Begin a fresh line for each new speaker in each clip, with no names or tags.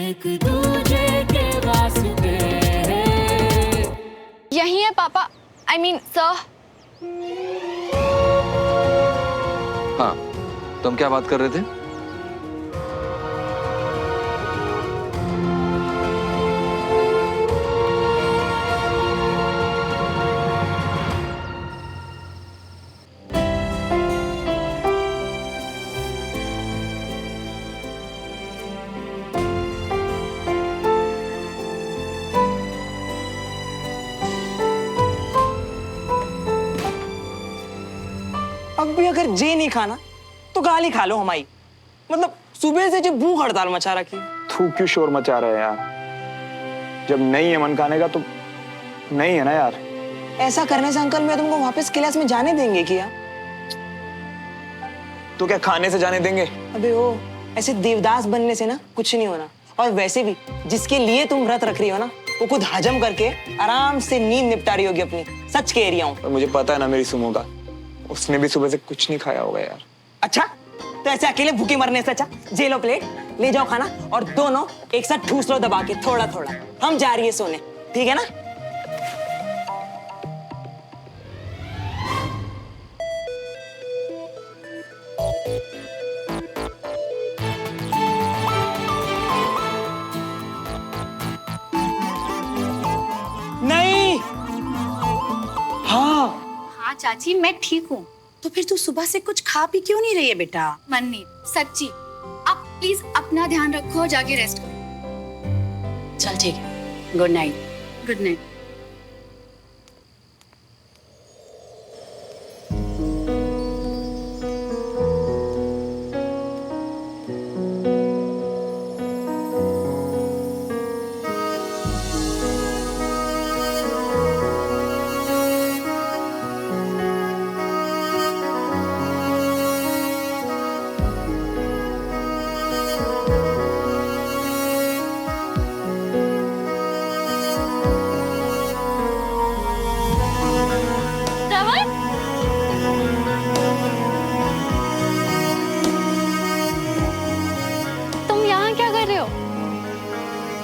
एक दूजे के वास्ते।
यही है पापा, आई मीन सर।
हाँ, तुम क्या बात कर रहे थे?
अब भी अगर जे नहीं खाना तो गाली खा लो हमारी। मतलब सुबह से जो भूख हड़ताल मचा रखी।
तू क्यों शोर मचा रहे हैं यार? जब नहीं है मन खाने का तो नहीं है ना यार।
ऐसा करने से अंकल मैं तुमको वापस क्लास में जाने देंगे क्या?
तो क्या खाने से जाने देंगे?
अबे ओ, ऐसे देवदास बनने से ना कुछ नहीं होना। और वैसे भी जिसके लिए तुम व्रत रख रही हो ना, वो खुद हजम करके आराम से नींद निपटा रही होगी अपनी। सच कह रही हूँ।
मुझे पता है ना मेरी सुमो का, उसने भी सुबह से कुछ नहीं खाया होगा यार।
अच्छा, तो ऐसे अकेले भूखे मरने से अच्छा जे लो प्लेट, ले जाओ खाना और दोनों एक साथ ठूस लो दबा के थोड़ा थोड़ा। हम जा रही है सोने, ठीक है ना? नहीं। हाँ
हाँ चाची, मैं ठीक हूँ। तो फिर तू सुबह से कुछ खा पी क्यों नहीं रही है बेटा?
मन नहीं, सच्ची। आप प्लीज अपना ध्यान रखो और जाके रेस्ट करो।
चल ठीक है, गुड नाइट।
Good night.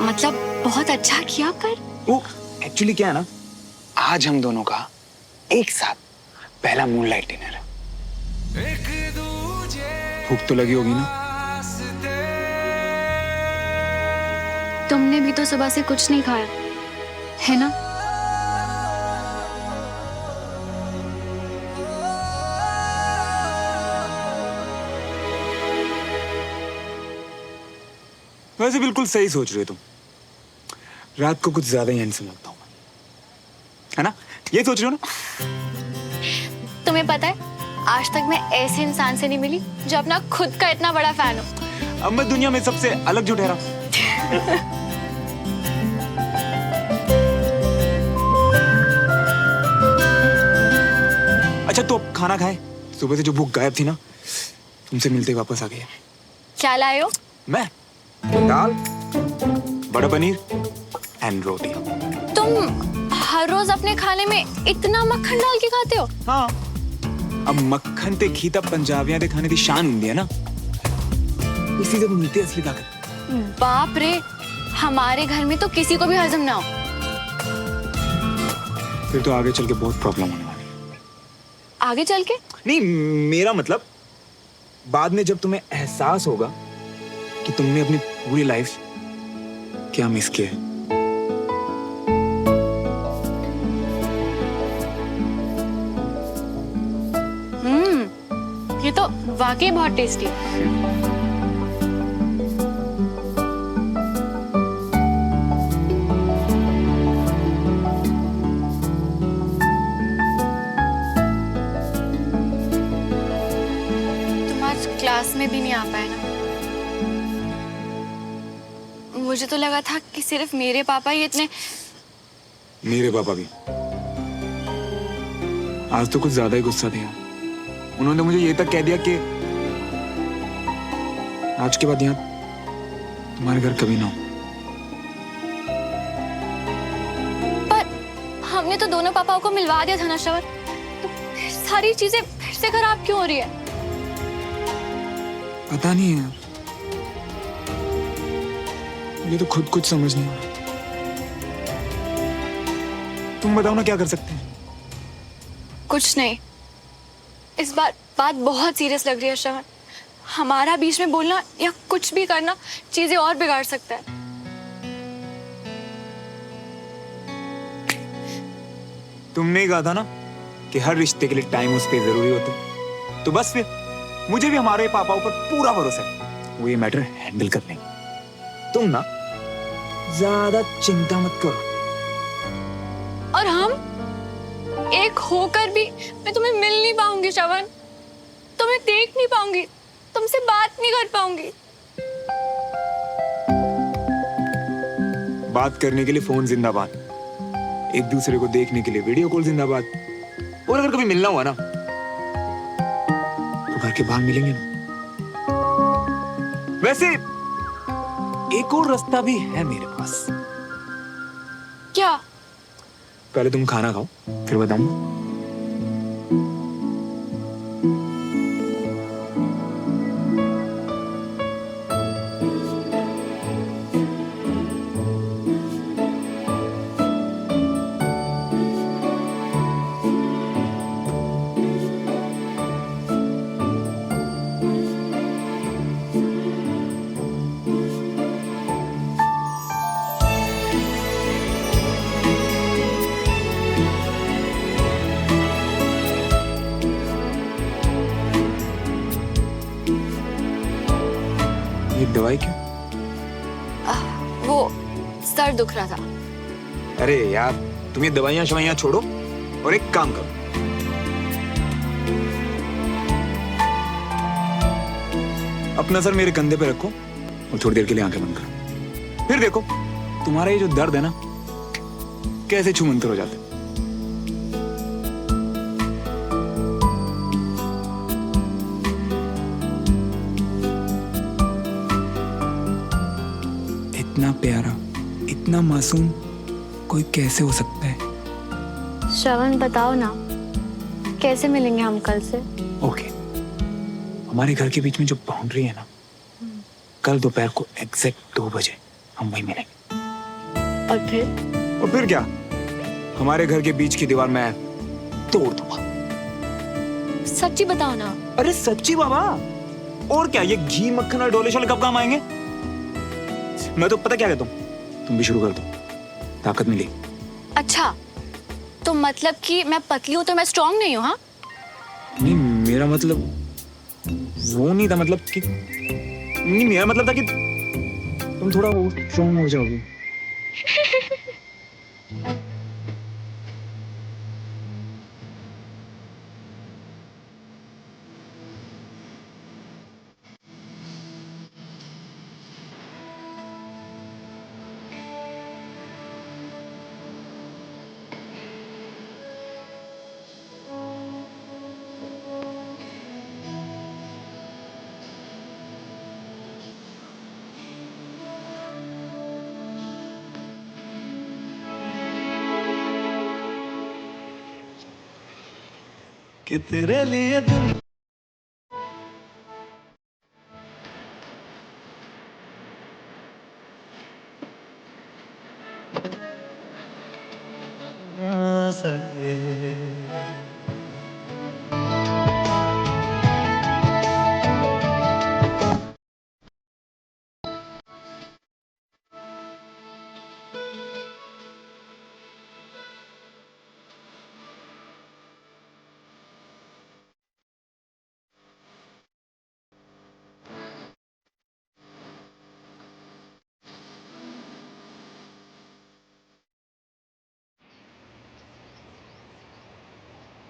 मतलब बहुत अच्छा किया पर
वो एक्चुअली क्या है ना, आज हम दोनों का एक साथ पहला मूनलाइट डिनर है। भूख तो लगी होगी ना?
तुमने भी तो सुबह से कुछ नहीं खाया है ना?
वैसे बिल्कुल सही सोच रहे हो तुम। रात को कुछ ज्यादा ही हैंडसम लगता हूँ, है ना? ये सोच रहे हो ना?
तुम्हें पता है, आज तक मैं ऐसे इंसान से नहीं मिली जो अपना खुद का इतना बड़ा फैन हो।
अब मैं दुनिया में सबसे अलग जो ठहरा। अच्छा तो अब खाना खाए? सुबह से जो भूख गायब थी ना, तुमसे मिलते ही वापस आ गई है।
क्या लाए हो?
मैं दाल, बड़ा पनीर एंड रोटी।
तुम हर रोज अपने खाने में इतना मक्खन डाल के खाते हो?
हाँ, अब मक्खन ते घी ता पंजाबियां दे खाने दी शान हुंदी है ना, इसी से मिलती है असली ताकत।
बाप रे, हमारे घर में तो किसी को भी हजम ना हो।
फिर तो आगे चल के बहुत प्रॉब्लम होने वाली है।
आगे चल के?
नहीं, मेरा मतलब बाद में जब तुम्हें एहसास होगा कि तुमने अपनी पूरी लाइफ क्या मिस किया है।
ये तो वाकई बहुत टेस्टी है। तुम आज क्लास में भी नहीं आ पाए ना? मुझे तो लगा था कि सिर्फ मेरे पापा ही इतने।
मेरे पापा भी आज तो कुछ ज्यादा ही गुस्सा दिया। उन्होंने मुझे ये तक कह दिया कि आज के बाद यहाँ तुम्हारे घर कभी ना हो।
पर हमने तो दोनों पापाओं को मिलवा दिया था ना श्रवण, तो फिर सारी चीजें फिर से खराब क्यों हो रही है?
पता नहीं यार, मुझे तो खुद कुछ समझ नहीं आ रहा। तुम बताओ ना क्या कर सकते हैं?
कुछ नहीं। इस बार बात बहुत सीरियस लग रही है श्रवण। हमारा बीच में बोलना या कुछ भी करना चीजें और बिगाड़ सकता है।
तुमने ही कहा था ना कि हर रिश्ते के लिए टाइम उस पे जरूरी होता है। तो बस फिर मुझे भी हमारे पापा ऊपर पूरा भरोसा है, वो ये मैटर हैंडल कर लेंगे। तुम ना ज्यादा चिंता मत करो।
और हम एक होकर भी मैं तुम्हें मिल नहीं पाऊंगी श्रवण, तुम्हें देख नहीं पाऊंगी, तुमसे बात नहीं कर पाऊंगी।
बात करने के लिए फोन जिंदाबाद, एक दूसरे को देखने के लिए वीडियो कॉल जिंदाबाद। और अगर कभी मिलना हुआ ना तो घर के बाहर मिलेंगे ना। वैसे एक और रास्ता भी है मेरे पास।
क्या?
पहले तुम खाना खाओ फिर बताऊंगा। ये दवाई क्यों?
वो सर दुख रहा था।
अरे यार तुम ये दवाइयां शवाइयां छोड़ो और एक काम करो। अपना सर मेरे कंधे पे रखो और थोड़ी देर के लिए आंखें बंद करो। फिर देखो तुम्हारा ये जो दर्द है ना कैसे छूमंतर हो जाता है। इतना प्यारा, इतना मासूम कोई कैसे हो सकता है?
श्रवण बताओ ना, कैसे मिलेंगे हम कल से?
ओके, हमारे घर के बीच में जो बाउंड्री है ना, कल दोपहर को एग्जैक्ट 2 बजे हम वहीं मिलेंगे।
और
फिर क्या, हमारे घर के बीच की दीवार मैं तोड़ दूंगा।
सच्ची बताओ ना।
अरे सच्ची बाबा, और क्या, ये घी मक्खन और डोले शोले कब काम आएंगे? मैं तो पता क्या कहता हूँ, तुम भी शुरू कर दो, ताकत मिली।
अच्छा, तो मतलब कि मैं पतली हूँ तो मैं स्ट्रांग नहीं हूँ? हाँ,
नहीं मेरा मतलब वो नहीं था, मतलब कि नहीं, मेरा मतलब था कि तुम थोड़ा स्ट्रांग हो जाओगे।
कि तेरे लिए दिल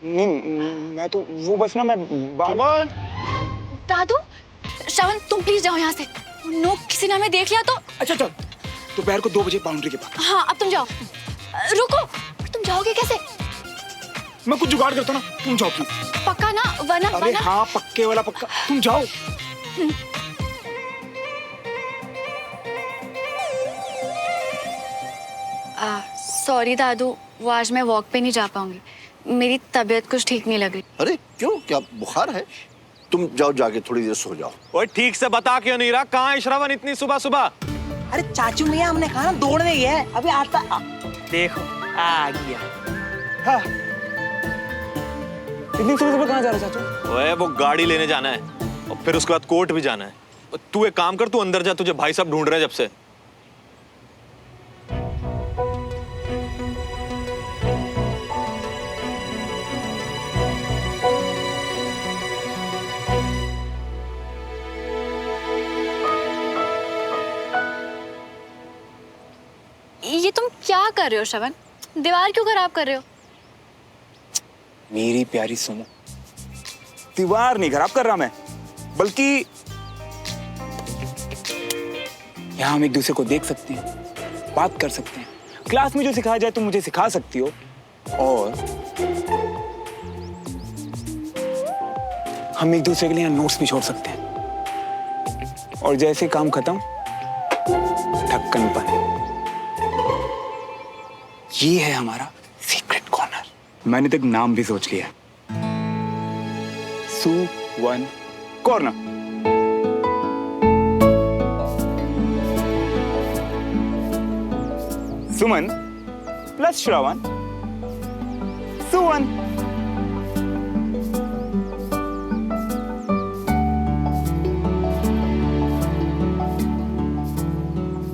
नहीं मैं तो वो बस ना मैं
दादू, श्रवण तुम प्लीज जाओ यहाँ से। नो, किसी ने हमें देख लिया तो।
अच्छा चल, दोपहर को 2 बजे बाउंड्री के पास।
हाँ, अब तुम जाओ। रुको, तुम जाओगे कैसे?
मैं कुछ जुगाड़ करता ना, तुम जाओ प्लीज।
पक्का ना? वरना
अरे हाँ, पक्के वाला पक्का, तुम जाओ।
सॉरी दादू, वो आज मैं वॉक पे नहीं जा पाऊंगी। मेरी तबीयत कुछ ठीक नहीं लग रही।
अरे क्यों, क्या बुखार है? तुम जाओ, जाके थोड़ी देर सो जाओ।
ओए ठीक से बता क्यों नहीं रहा, कहाँ है श्रवण इतनी सुबह सुबह?
अरे चाचू मियाँ हमने कहा ना दौड़ने गया है, अभी देखो आ गया। हाँ। इतनी सुबह कहाँ जा रहे हो चाचू?
ओए वो गाड़ी लेने जाना है और फिर उसके बाद कोर्ट भी जाना है। तू एक काम कर, तू अंदर जा, तुझे भाई साहब ढूंढ रहे हैं जब से।
ये तुम क्या कर रहे हो श्रवण? दीवार क्यों खराब कर रहे हो?
मेरी प्यारी सुनो, दीवार नहीं खराब कर रहा मैं, बल्कि यहाँ हम एक दूसरे को देख सकते हैं, बात कर सकते हैं। क्लास में जो सिखाया जाए तुम मुझे सिखा सकती हो, और हम एक दूसरे के लिए यहाँ नोट्स भी छोड़ सकते हैं। और जैसे काम खत्म, ढक्कन बंद। ये है हमारा सीक्रेट कॉर्नर। मैंने तक नाम भी सोच लिया, सुवन कॉर्नर। सुमन प्लस श्रवण, सुवन।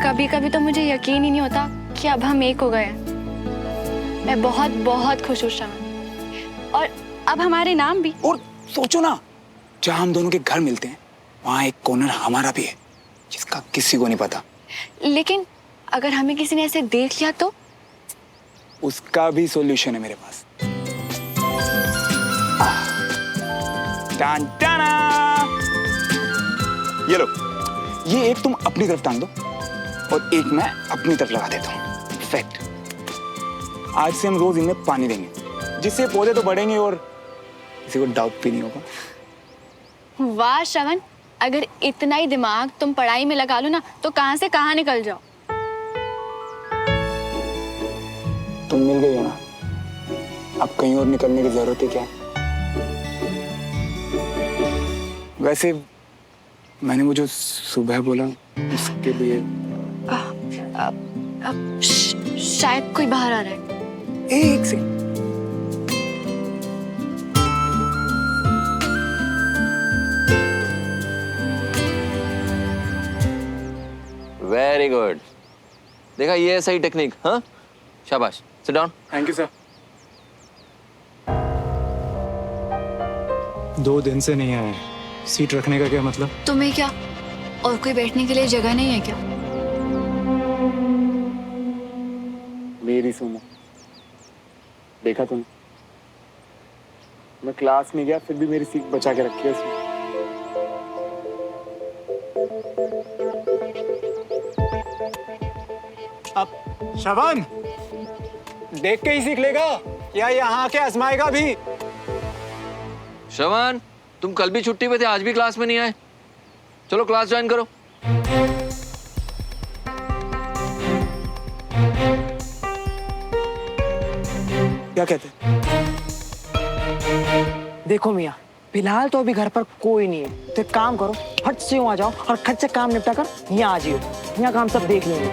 कभी कभी तो मुझे यकीन ही नहीं होता कि अब हम एक हो गए हैं। मैं बहुत बहुत खुश हूँ श्रवण, और अब हमारे नाम भी।
और सोचो ना, जहां हम दोनों के घर मिलते हैं वहां एक कॉर्नर हमारा भी है, जिसका किसी को नहीं पता।
लेकिन अगर हमें किसी ने ऐसे देख लिया तो?
उसका भी सॉल्यूशन है मेरे पास। टान टाना। ये लो, ये एक तुम अपनी तरफ टांग दो और एक मैं अपनी तरफ लगा देता हूँ। परफेक्ट। आज से हम रोज इनमें पानी देंगे, जिससे पौधे तो बढ़ेंगे और किसी को डाउट भी नहीं होगा।
वाह श्रवण, अगर इतना ही दिमाग तुम पढ़ाई में लगा लो ना तो कहां से कहां निकल जाओ।
तुम मिल गई हो ना, अब कहीं और निकलने की जरूरत है क्या? वैसे मैंने वो जो सुबह बोला उसके लिए
शायद कोई बाहर आ रहा है।
एक सेकंड।
Very good. देखा, ये है सही टेक्निक। हाँ, शाबाश। Sit down.
Thank you sir.
2 दिन से नहीं आए, सीट रखने का क्या मतलब?
तुम्हें क्या और कोई बैठने के लिए जगह नहीं है क्या?
मेरी सुनो, देखा तुमने, मैं क्लास में गया फिर भी मेरी सीट बचा के रखी है उसने।
अब श्रवण देख के ही सीख लेगा या यहाँ आके आजमाएगा भी?
श्रवण, तुम कल भी छुट्टी पे थे, आज भी क्लास में नहीं आए। चलो क्लास ज्वाइन करो।
क्या कहते?
देखो मियाँ, फिलहाल तो अभी घर पर कोई नहीं है, तो एक काम करो, फट से वहाँ जाओ और खट से काम निपटा कर यहाँ आ जाओ। यहाँ काम सब देख लेंगे।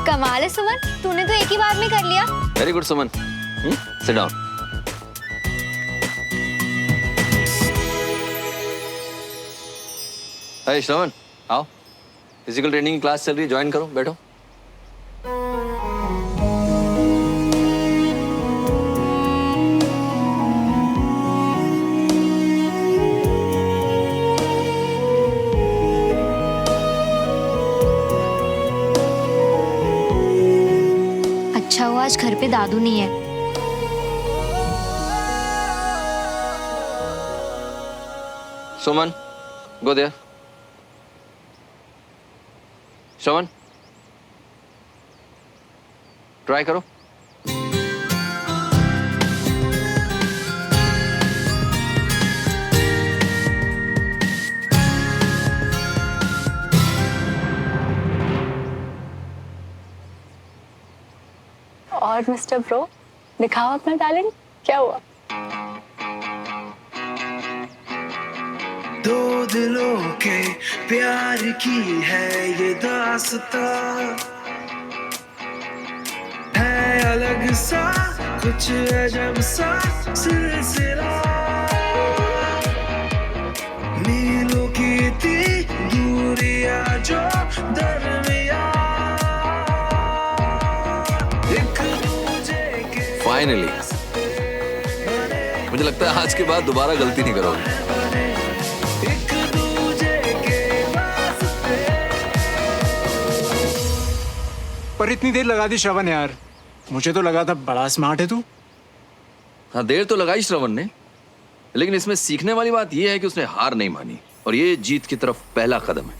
कमाल है सुमन, तूने तो एक ही बार में कर लिया।
Very good Suman. Sit down. अरे श्रवण, आओ, फिजिकल ट्रेनिंग की क्लास चल रही है, ज्वाइन करो, बैठो।
अच्छा हुआ आज घर पे दादू नहीं है।
सुमन, गो देयर। श्रवण, ट्राई करो।
और मिस्टर ब्रो, दिखाओ अपना टैलेंट, क्या हुआ?
दिलों के प्यार की है ये दास्तां, है अलग सा कुछ अजब सा सिलसिला, मीलों की थी दूरियां जो दरमिया, एक दूजे के
फाइनली मुझे लगता है आज के बाद दोबारा गलती नहीं करोगे।
एक दूजे के वास्ते।
पर इतनी देर लगा दी श्रवण यार, मुझे तो लगा था बड़ा स्मार्ट है तू।
हाँ, देर तो लगाई श्रवण ने, लेकिन इसमें सीखने वाली बात यह है कि उसने हार नहीं मानी और ये जीत की तरफ पहला कदम है।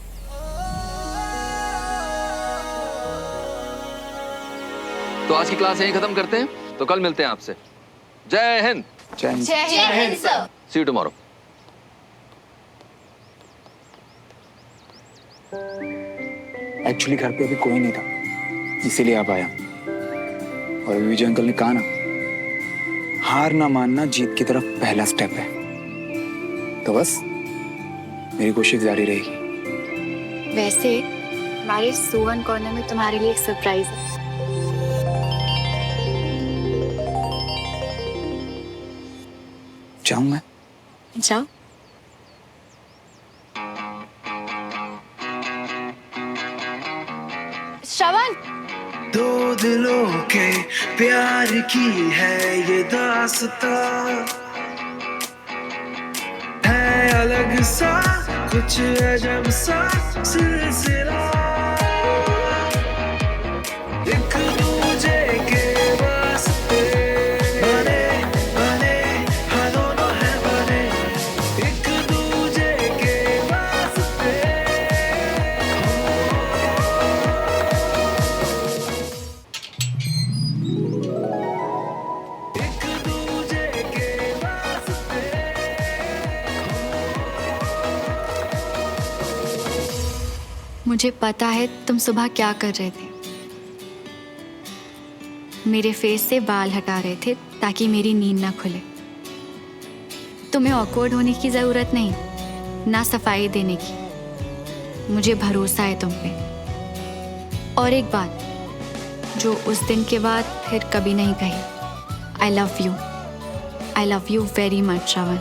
तो आज की क्लास यहीं खत्म करते हैं, तो कल मिलते हैं आपसे। जय हिंद।
जय हिंद sir.
See you tomorrow.
Actually घर पे अभी कोई नहीं था, इसीलिए आप आया। और अभी विजय अंकल ने कहा ना, हार ना मानना जीत की तरफ पहला स्टेप है। तो बस मेरी कोशिश जारी रहेगी।
वैसे हमारे सुवन कॉर्नर में तुम्हारे लिए एक सरप्राइज है।
जाऊं मैं?
जाओ। श्रवण,
दो दिलों के प्यार की है ये दास्तां, है अलग सा कुछ अजब सा सिलसिला, एक दूजे के वास्ते बने बने हाँ दोनों है बने, एक दूजे के वास्ते। एक दूजे के वास्ते।
मुझे पता है तुम सुबह क्या कर रहे थे। मेरे फेस से बाल हटा रहे थे ताकि मेरी नींद ना खुले। तुम्हें ऑकवर्ड होने की जरूरत नहीं, ना सफाई देने की। मुझे भरोसा है तुम पे। और एक बात जो उस दिन के बाद फिर कभी नहीं कही, I love you. I love you very much Shravan.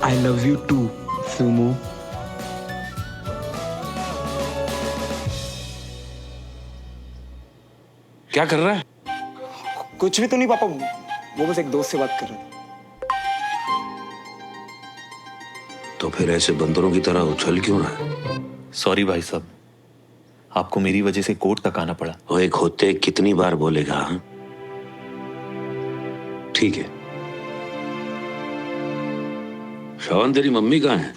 I love you too, Sumo.
क्या कर रहा है?
कुछ भी तो नहीं पापा, वो बस एक दोस्त से बात कर रहे थे।
तो फिर ऐसे बंदरों की तरह उछल क्यों रहा है?
सॉरी भाई साहब, आपको मेरी वजह से कोर्ट तक आना पड़ा।
वो एक होते कितनी बार बोलेगा? हाँ? ठीक है। श्रवण, तेरी मम्मी कहाँ है?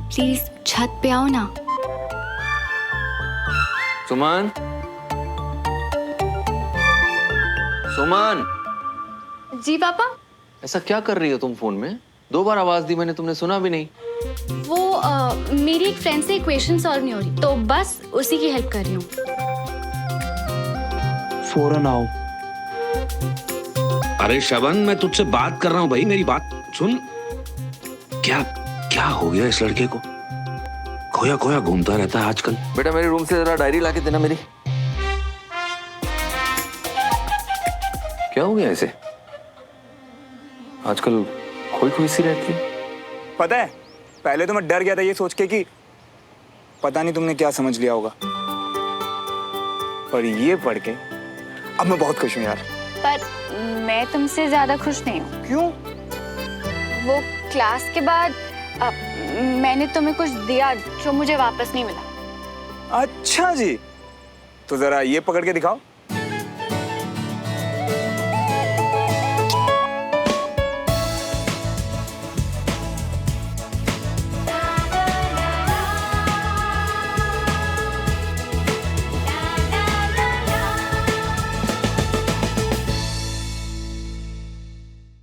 प्लीज छत पे आओ ना।
सुमन, सुमन,
जी पापा।
ऐसा क्या कर रही हो तुम फोन में? 2 बार आवाज दी मैंने, तुमने सुना भी नहीं।
वो मेरी एक फ्रेंड से इक्वेशन सॉल्व नहीं हो रही, तो बस उसी की हेल्प कर रही हूँ।
फौरन आओ।
अरे श्रवण, मैं तुझसे बात कर रहा हूँ भाई, मेरी बात सुन। क्या क्या हो गया इस लड़के को? खोया खोया घूमता रहता है आजकल।
बेटा मेरे रूम से जरा डायरी लाके देना मेरी। क्या हो गया इसे? आजकल खोई खोई सी रहती है।
पता है, पहले तो मैं डर गया था ये सोच के कि पता नहीं तुमने क्या समझ लिया होगा, पर ये पढ़ के अब मैं बहुत खुश हूँ यार।
पर मैं तुमसे ज्यादा खुश नहीं हूँ।
क्यों?
वो क्लास के बाद मैंने तुम्हें कुछ दिया जो मुझे वापस नहीं मिला।
अच्छा जी, तो जरा ये पकड़ के दिखाओ।